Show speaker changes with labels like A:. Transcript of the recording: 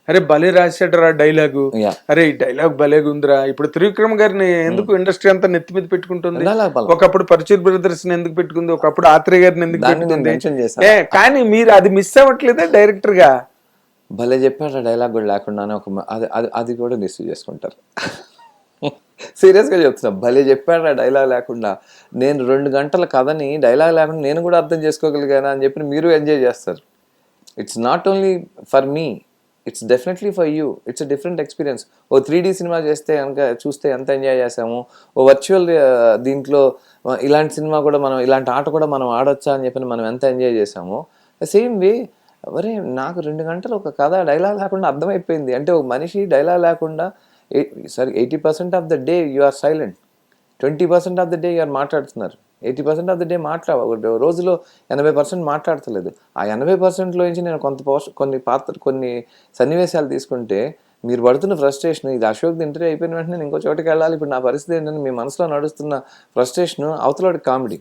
A: అరే భలే రాశాడరా dialogue,
B: yeah
A: అరే ఈ డైలాగ్ భలేగా ఉందిరా. ఇప్పుడు త్రివిక్రమ్ గారిని ఎందుకు ఇండస్ట్రీ అంతా నెత్తి మీద పెట్టుకుంటుంది?
B: డైలాగ్ బలం
A: ఒకప్పుడు పరచూర్ బ్రదర్స్ ని ఎందుకు పెట్టుకుంది, ఒకప్పుడు ఆత్రేయ గారిని ఎందుకు
B: దాన్ని నేను
A: పెట్టుకుంది?
B: మెన్షన్ చేశాను.
A: కానీ మీరు అది మిస్ అవ్వట్లేదే డైరెక్టర్ గా?
B: భలే చెప్పాడు డైలాగ్ కూడా లేకుండానే ఒక అది కూడా రిసీవ్ చేసుకుంటారు. సీరియస్గా చెప్తున్నా, భలే చెప్పాడు డైలాగ్ లేకుండా. నేను 2 గంటల కథని డైలాగ్ లేకుండా నేను కూడా అర్థం చేసుకోగలిగానా అని చెప్పి మీరు ఎంజాయ్ చేస్తారు. It's not only for me, it's definitely for you. It's a different experience. ఓ 3D సినిమా చేస్తే కనుక చూస్తే ఎంత ఎంజాయ్ చేసాము, ఓ వర్చువల్ దీంట్లో ఇలాంటి సినిమా కూడా మనం, ఇలాంటి ఆట కూడా మనం ఆడొచ్చా అని చెప్పి మనం ఎంత ఎంజాయ్ చేసాము. సేమ్ వే అరే నాకు 2 గంటలు ఒక కథ డైలాగ్ లేకుండా అర్థమైపోయింది అంటే, ఒక మనిషి డైలాగ్ లేకుండా సరే 80% of the day you are silent, 20% of the day you are మాట్లాడుతున్నారు, 80% ఆఫ్ ద డే రోజులో 80% మాట్లాడతలేదు. ఆ 80%లో నుంచి నేను కొన్ని సన్నివేశాలు తీసుకుంటే మీరు పడుతున్న ఫ్రస్ట్రేషన్, ఇది అశోక్ ఇంటర్వ్యూ అయిపోయిన వెంటనే ఇంకో చోటుకి వెళ్ళాలి, ఇప్పుడు నా పరిస్థితి ఏంటంటే మీ మనసులో నడుస్తున్న ఫ్రస్ట్రేషన్ అవతలవాడికి కామెడీ.